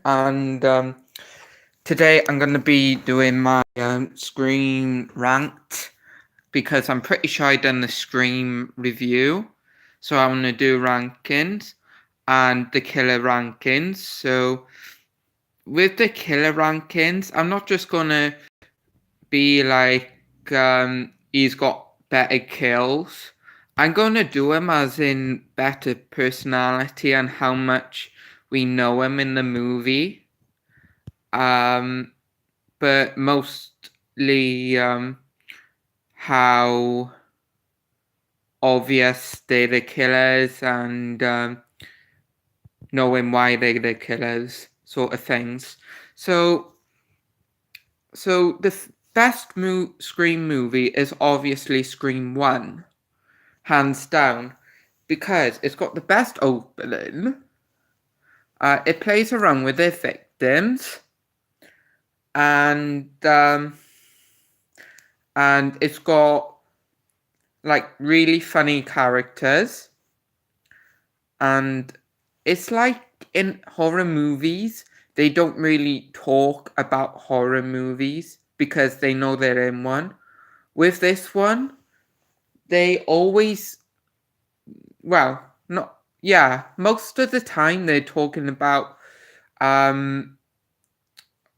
and today I'm going to be doing my Scream ranked because I'm pretty sure I done the Scream review, so I'm going to do rankings and the killer rankings. So with the killer rankings, I'm not just going to be like he's got better kills. I'm going to do him as in better personality and how much we know him in the movie. But mostly how obvious they're the killers and knowing why they're the killers, sort of things. So the best Scream movie is obviously Scream 1, hands down, because it's got the best opening. It plays around with their victims, and it's got like really funny characters, and it's like in horror movies they don't really talk about horror movies because they know they're in one. With this one, they always, well, not, yeah, most of the time they're talking about Friday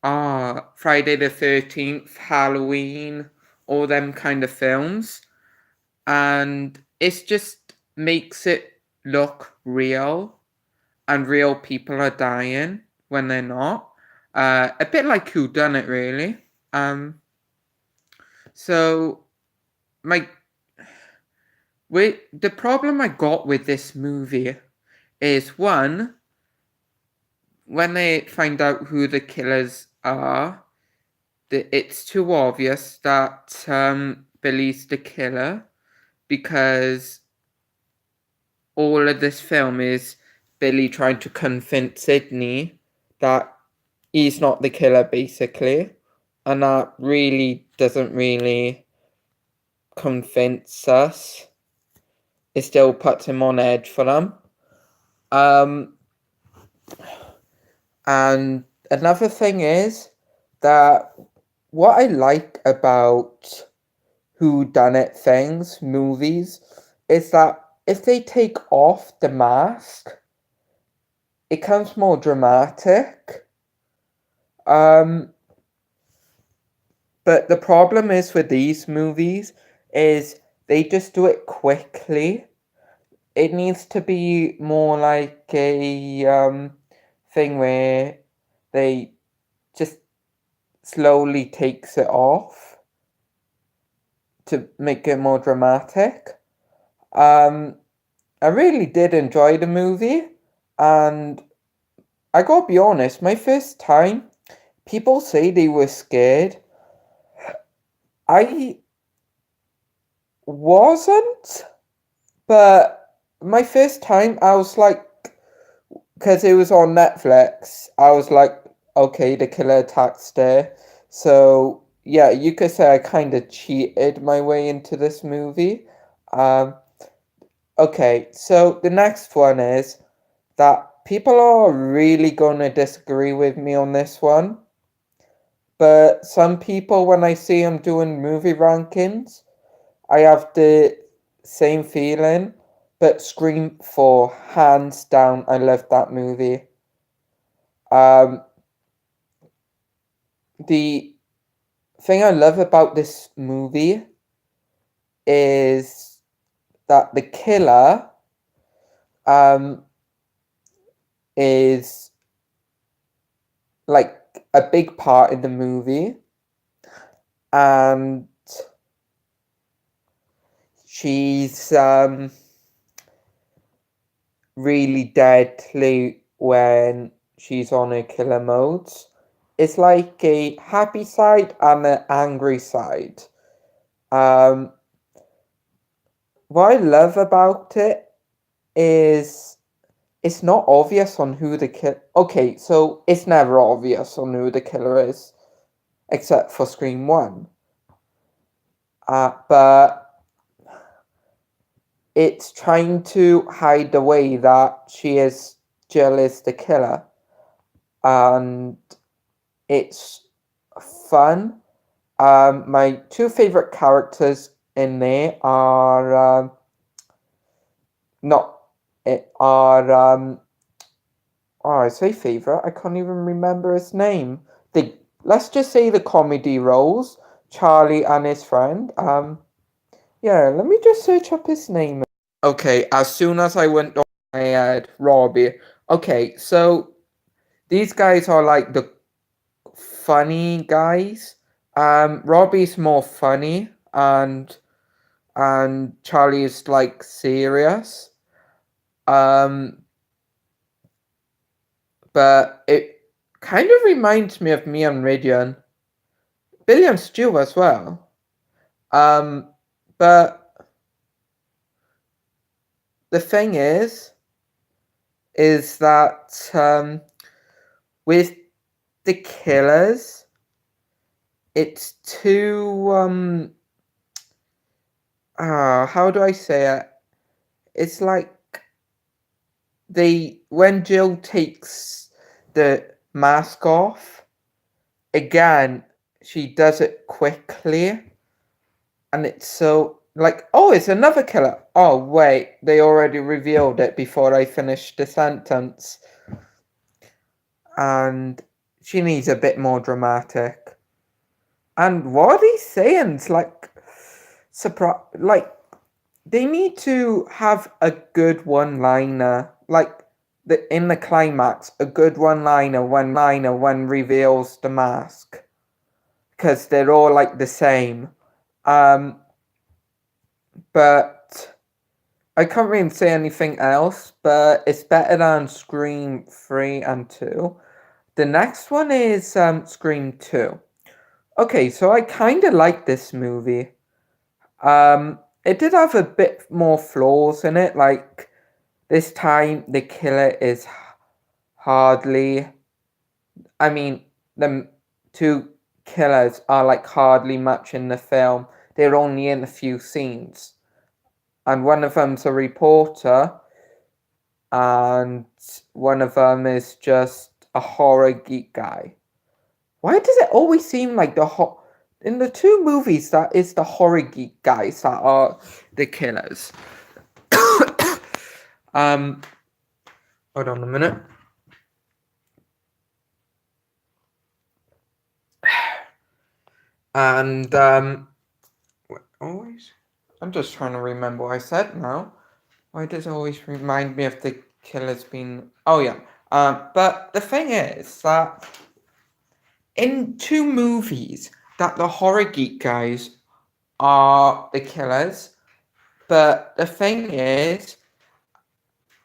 the 13th, Halloween, all them kind of films, and it just makes it look real, and real people are dying when they're not. A bit like Whodunit, really. So the problem I got with this movie is, one, when they find out who the killers are, it's too obvious that Billy's the killer, because all of this film is Billy trying to convince Sidney that he's not the killer, basically, and that really doesn't really convince us. It still puts him on edge for them. And another thing is that what I like about whodunit things, movies, is that if they take off the mask, it comes more dramatic. But the problem is with these movies is they just do it quickly. It needs to be more like a thing where they just slowly takes it off to make it more dramatic. I really did enjoy the movie, and I gotta be honest, my first time, people say they were scared. I wasn't, but my first time, I was like, because it was on Netflix, I was like, okay, the killer attacks there. So, yeah, you could say I kind of cheated my way into this movie. Okay, so the next one is that people are really going to disagree with me on this one. But some people, when I see them doing movie rankings, I have the same feeling. But Scream 4, hands down, I love that movie. The thing I love about this movie is that the killer is like a big part in the movie, and she's really deadly when she's on her killer modes. It's like a happy side and an angry side. What I love about it is it's not obvious on who the killer. Okay, so it's never obvious on who the killer is, except for Scream 1. But it's trying to hide the way that Jill is the killer. and it's fun. My two favorite characters in there are not it are oh, I say favorite. I can't even remember his name. The let's just say the comedy roles, Charlie and his friend. Yeah, let me just search up his name. Okay, as soon as I went on my head, Robbie. Okay, so these guys are like the funny guys. Robbie's more funny, and Charlie is like serious. Um, but it kind of reminds me of me and Ridian. Billy and Stu as well. Um, but the thing is that with the killers, it's too how do I say it? It's like when Jill takes the mask off again, she does it quickly, and it's so like, oh, it's another killer. Oh wait, they already revealed it before I finished the sentence, and she needs a bit more dramatic. And what are these sayings like? Surprise! Like they need to have a good one-liner, like in the climax, a good one-liner when reveals the mask, because they're all like the same. But I can't really say anything else. But it's better than Scream 3 and 2. The next one is Scream 2. Okay, so I kind of like this movie. It did have a bit more flaws in it, like this time the killer is hardly. I mean, the two killers are like hardly much in the film. They're only in a few scenes, and one of them's a reporter, and one of them is just a horror geek guy. Why does it always seem like in the two movies that is the horror geek guys that are the killers? Hold on a minute. And always, I'm just trying to remember what I said now. Why does it always remind me of the killers being? Oh yeah. But the thing is that in two movies that the horror geek guys are the killers, but the thing is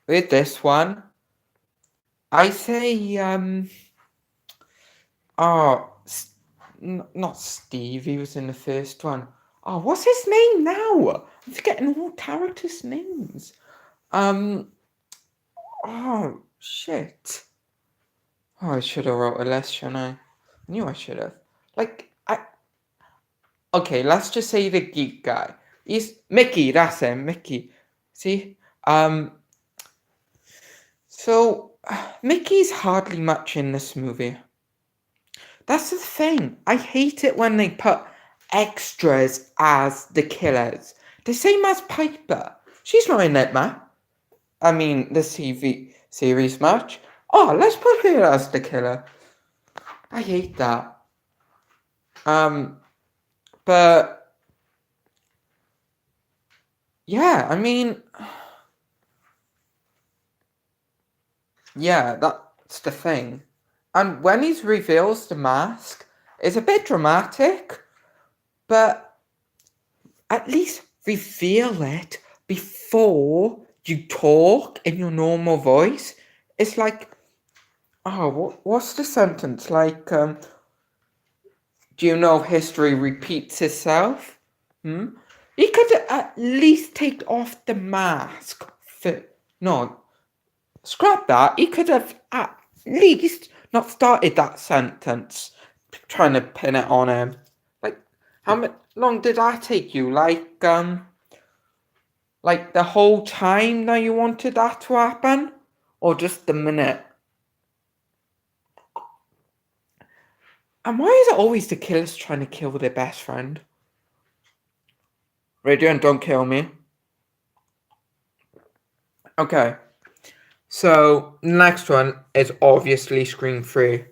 with this one, I say oh, not Steve. He was in the first one. Oh, what's his name now? I'm forgetting all characters' names. Oh shit. Oh, I should have wrote a list, shouldn't I? Knew I should have. Like, okay, let's just say the geek guy. He's Mickey. That's him, Mickey. See, so Mickey's hardly much in this movie. That's the thing. I hate it when they put extras as the killers. The same as Piper. She's not in it, man. I mean, the TV series match. Oh, let's put her as the killer. I hate that. But yeah, I mean, yeah, that's the thing. And when he reveals the mask, it's a bit dramatic, but at least reveal it before you talk in your normal voice. It's like, oh, what's the sentence? Like, do you know history repeats itself? He could at least take off the mask. No, scrap that. He could have at least not started that sentence trying to pin it on him. Like, how long did that take you? Like the whole time that you wanted that to happen? Or just a minute? And why is it always the killers trying to kill their best friend? Radiant, don't kill me. Okay. So, next one is obviously Scream 3.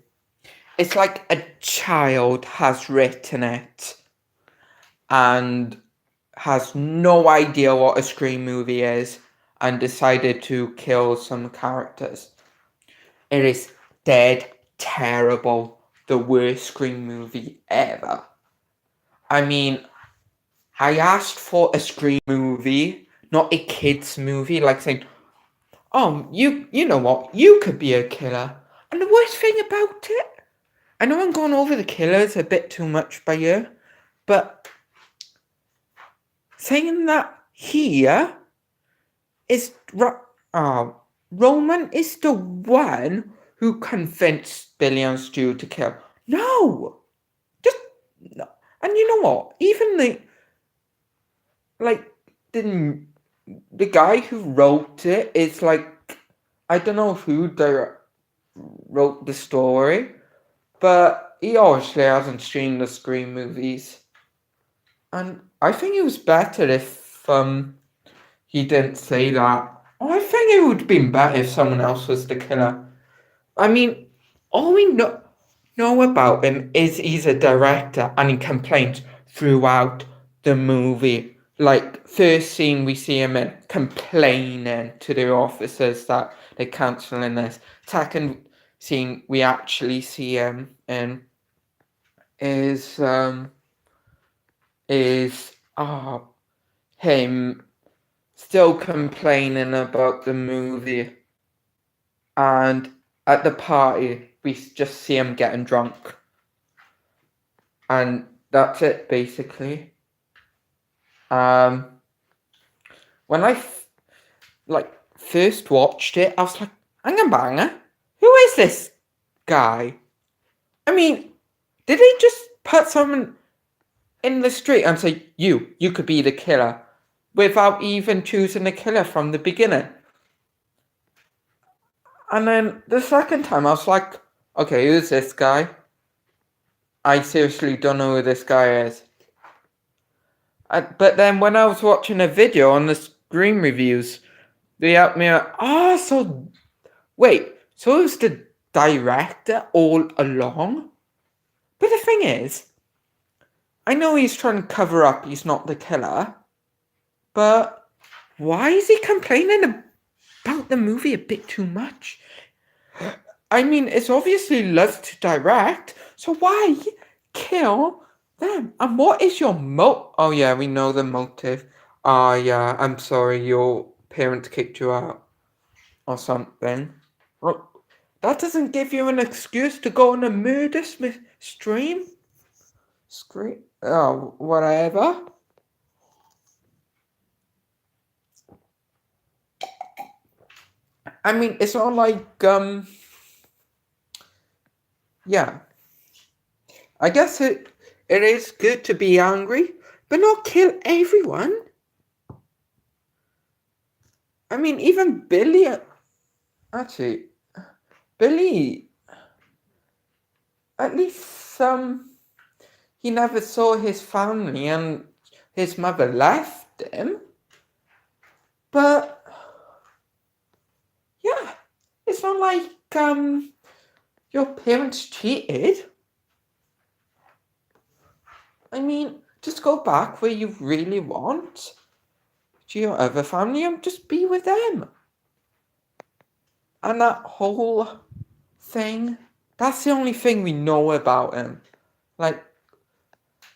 It's like a child has written it and has no idea what a Scream movie is and decided to kill some characters. It is dead terrible. The worst Scream movie ever. I mean, I asked for a Scream movie, not a kids movie, like saying, oh, you know what, you could be a killer. And the worst thing about it, I know I'm going over the killers a bit too much by here, but saying that here is Roman is the one who convinced Billy and Stu to kill. No, just no. And you know what? Even the guy who wrote it is like, I don't know who wrote the story, but he obviously hasn't seen the Scream movies. And I think it was better if he didn't say that. I think it would have been better if someone else was the killer. I mean, all we know about him is he's a director and he complains throughout the movie. Like, first scene we see him in complaining to the officers that they're cancelling this. Second scene we actually see him in is him still complaining about the movie, and at the party we just see him getting drunk, and that's it basically. When I first watched it, I was like, hang on, banger, who is this guy? I mean, did he just put someone in the street and say, you could be the killer, without even choosing the killer from the beginning? And then the second time I was like, okay, who's this guy? I seriously don't know who this guy is. But then when I was watching a video on the Scream reviews, they helped me out. So wait, so it was the director all along? But the thing is, I know he's trying to cover up he's not the killer, but why is he complaining about the movie a bit too much? I mean, it's obviously love to direct, so why kill them? And what is your Oh yeah, we know the motive. Yeah, I'm sorry, your parents kicked you out or something. Well, that doesn't give you an excuse to go on a murder stream. Oh, whatever. I mean, it's not like yeah. I guess it is good to be angry, but not kill everyone. I mean, even Billy. Actually, Billy. At least he never saw his family and his mother left him. But yeah, it's not like your parents cheated. I mean, just go back where you really want to your other family and just be with them. And that whole thing, that's the only thing we know about him. Like,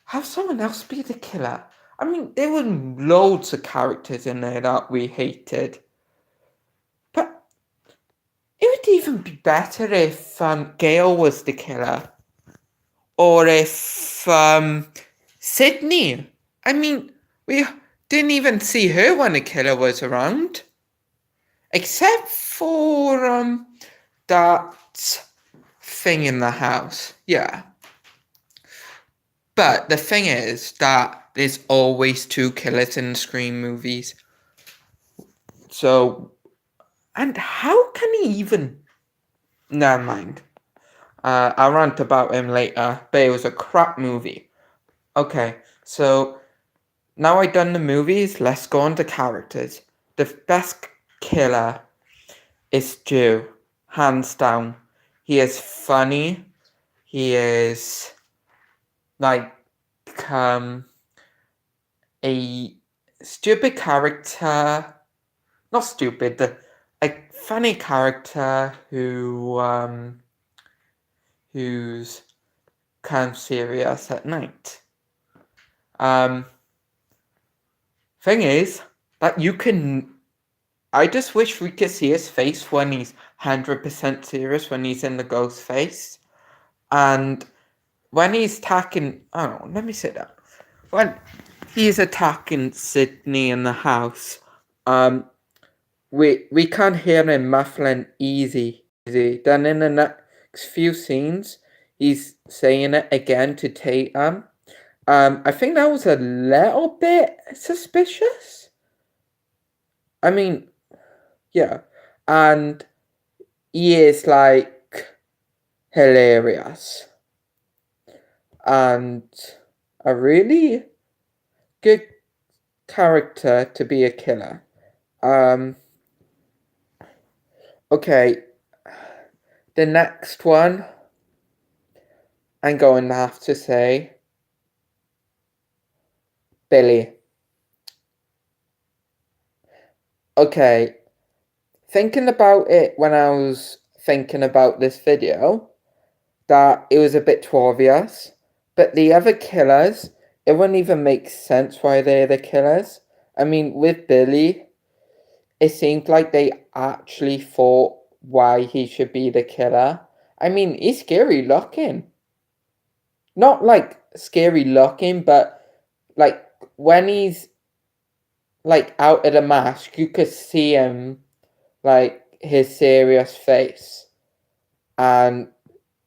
have someone else be the killer. I mean, there were loads of characters in there that we hated. But it would even be better if Gail was the killer. Or if Sydney. I mean, we didn't even see her when the killer was around. Except for that thing in the house. Yeah. But the thing is that there's always two killers in Scream movies. So, and how can he even... Never mind. I'll rant about him later, but it was a crap movie. Okay, so now I've done the movies, let's go on to characters. The best killer is Stu, hands down. He is funny. He is like a stupid character. Not stupid, a funny character who's kind of serious at night. Thing is that I just wish we could see his face when he's 100% serious, when he's in the ghost face. And when he's attacking, I don't know, let me sit down. When he's attacking Sydney in the house, we can't hear him muffling easy. Then in the next few scenes, he's saying it again to Tatum. I think that was a little bit suspicious. I mean, yeah. And he is like hilarious. And a really good character to be a killer. Okay. The next one, I'm going to have to say Billy. Okay. Thinking about it when I was thinking about this video, that it was a bit too obvious. But the other killers, it wouldn't even make sense why they're the killers. I mean, with Billy, it seemed like they actually thought why he should be the killer. I mean, he's scary looking. Not like scary looking, but like when he's like out of the mask, you could see him, like his serious face. And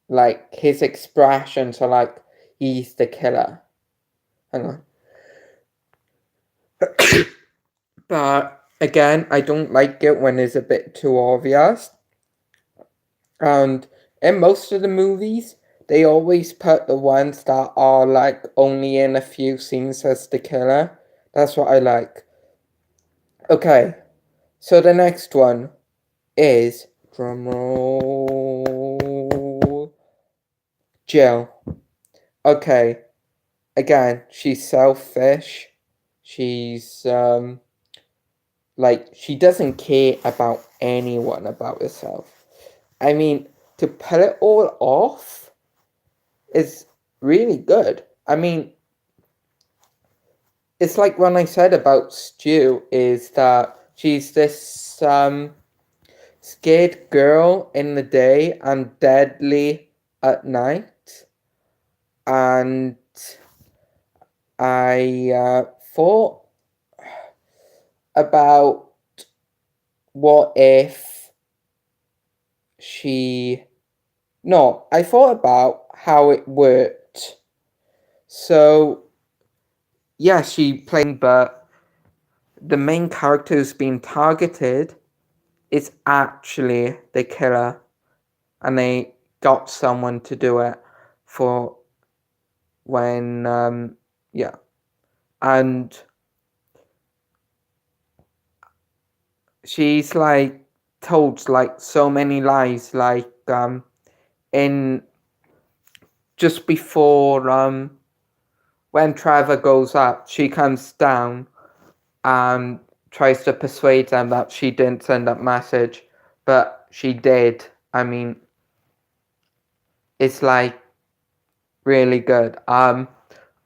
like his expressions are like he's the killer. Hang on. But again, I don't like it when it's a bit too obvious. And in most of the movies, they always put the ones that are like only in a few scenes as the killer. That's what I like. Okay, so the next one is, drumroll, Jill. Okay, again, she's selfish. She's like she doesn't care about anyone about herself. I mean, to pull it all off is really good. I mean, it's like when I said about Stu, is that she's this scared girl in the day and deadly at night. And I thought about what if I thought about how it worked. So, yeah, she playing, but the main character who's being targeted is actually the killer. And they got someone to do it for when, yeah. And she's like told like so many lies, like in just before when Trevor goes up, she comes down and tries to persuade them that she didn't send that message, but she did. I mean, it's like really good.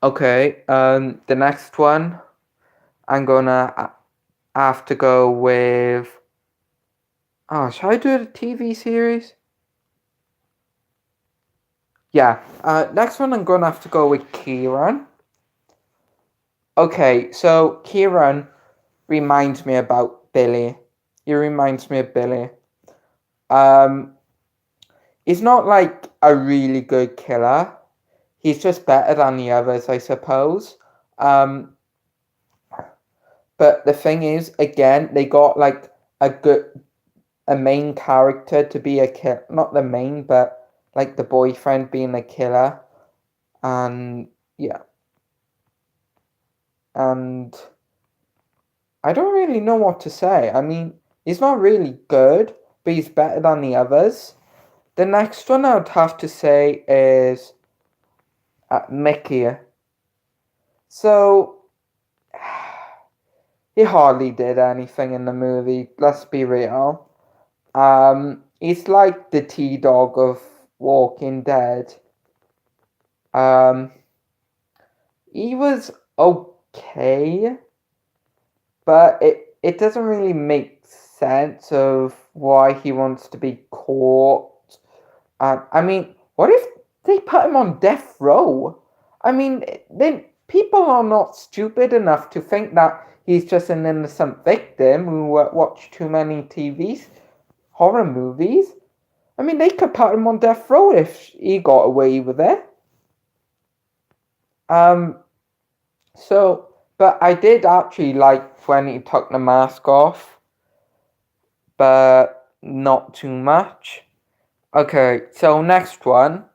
Okay, the next one, I'm gonna have to go with. Oh, should I do the TV series? Yeah. Next one, I'm gonna have to go with Kieran. Okay, so Kieran reminds me about Billy. He reminds me of Billy. He's not like a really good killer. He's just better than the others, I suppose. But the thing is, again, they got like a main character to be a killer. Not the main, but like the boyfriend being the killer, and yeah, and I don't really know what to say. I mean, he's not really good, but he's better than the others. The next one I would have to say is Mickey. So he hardly did anything in the movie. Let's be real. He's like the T-Dog of Walking Dead. Um, he was okay, but it doesn't really make sense of why he wants to be caught. I mean, what if they put him on death row? I mean, then people are not stupid enough to think that he's just an innocent victim who watched too many horror movies. I mean, they could put him on death row if he got away with it. Um, so, but I did actually like when he took the mask off, but not too much. Okay, so next one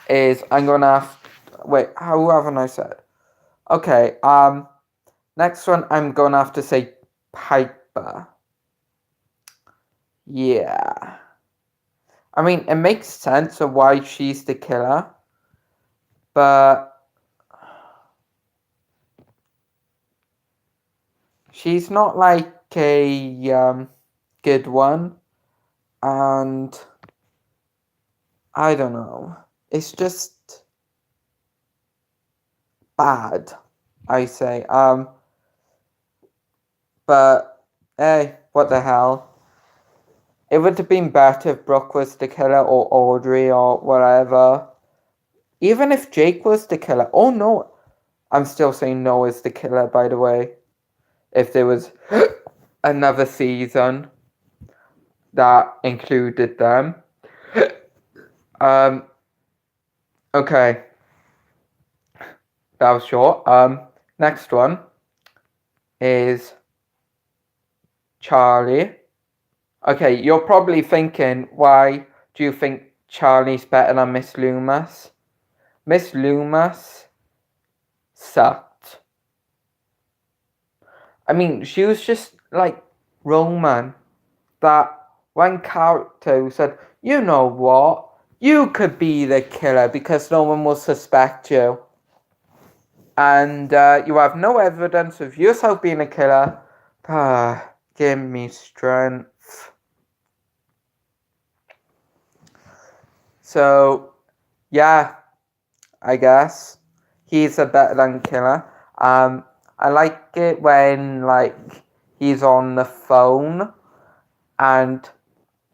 is I'm gonna have wait, how haven't I said? Okay, next one I'm gonna have to say Piper. Yeah. I mean, it makes sense of why she's the killer, but she's not like a good one, and I don't know. It's just bad, I say. But hey, what the hell? It would have been better if Brooke was the killer or Audrey or whatever. Even if Jake was the killer. Oh no, I'm still saying no is the killer, by the way. If there was another season that included them. Okay. That was short. Next one is Charlie. Okay, you're probably thinking, why do you think Charlie's better than Miss Loomis? Miss Loomis sucked. I mean, she was just like Roman. That one character who said, you know what? You could be the killer because no one will suspect you. And you have no evidence of yourself being a killer. Give me strength. So, yeah, I guess he's a better than killer. I like it when like he's on the phone and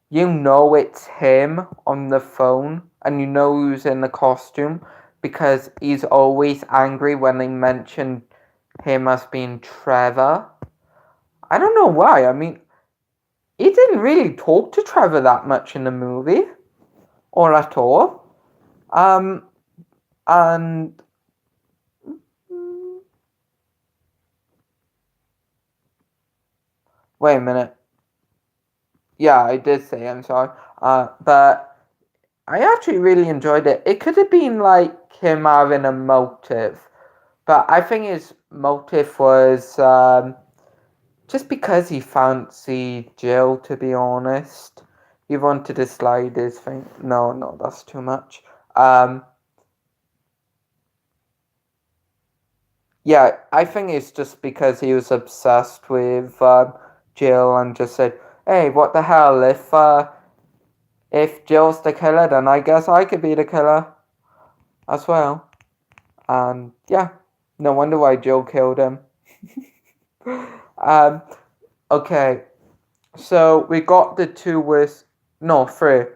you know it's him on the phone and you know who's in the costume because he's always angry when they mention him as being Trevor. I don't know why. I mean, he didn't really talk to Trevor that much in the movie or at all. And wait a minute. Yeah, I did say I'm sorry. But I actually really enjoyed it. It could have been like him having a motive, but I think his motive was just because he fancied Jill. To be honest, he wanted to slide his thing. No, that's too much. Yeah, I think it's just because he was obsessed with Jill and just said, "Hey, what the hell? If Jill's the killer, then I guess I could be the killer as well." And yeah, no wonder why Jill killed him. um, okay, so we got the two worst. No, three.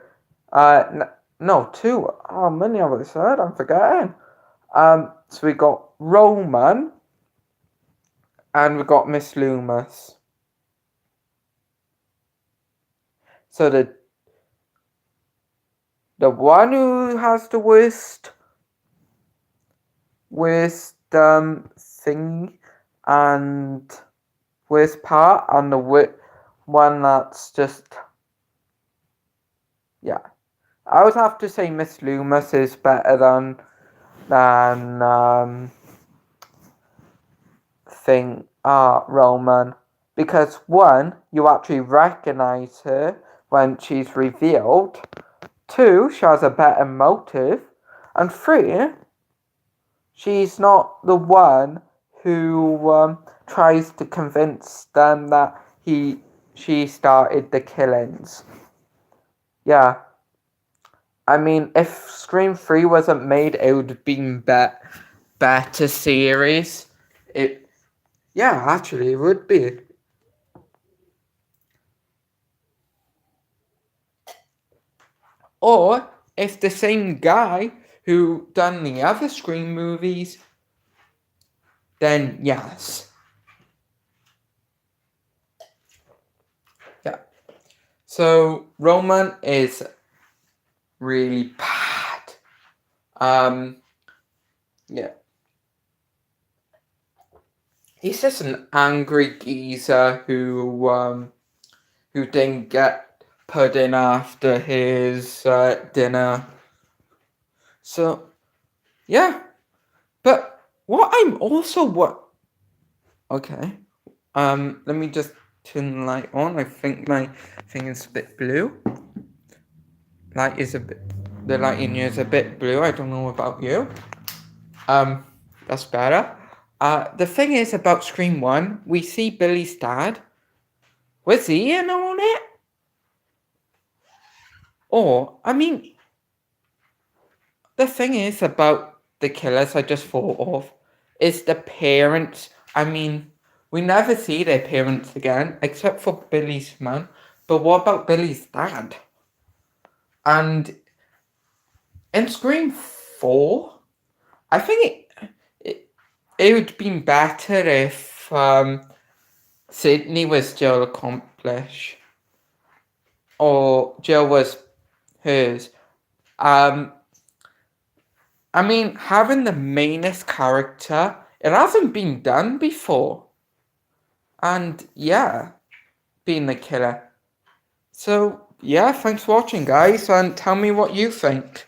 No, two. How many have I said? I'm forgetting. So we got Roman and we got Miss Loomis. So the one who has the worst thing and worst part, and the one that's just yeah. I would have to say Miss Loomis is better than Roman, because one, you actually recognize her when she's revealed. Two, she has a better motive, and three, she's not the one who tries to convince them that she started the killings. Yeah. I mean, if Scream 3 wasn't made, it would have been better series. Yeah, actually, it would be. Or if the same guy who done the other Scream movies, then yes. Yeah. So Roman is really bad. Yeah. He's just an angry geezer who didn't get pudding after his dinner. So yeah, but what I'm also okay. Let me just turn the light on. I think my thing is a bit blue. The light in here is a bit blue. I don't know about you. That's better. The thing is about Scream 1, we see Billy's dad. Was he in on it? Or, I mean, the thing is about the killers I just thought of is the parents. I mean, we never see their parents again, except for Billy's mum. But what about Billy's dad? And in Scream 4, I think it would have been better if Sydney was Jill Accomplish. Or Jill was hers. I mean, having the mainest character, it hasn't been done before. And yeah, being the killer. So yeah, thanks for watching, guys, and tell me what you think.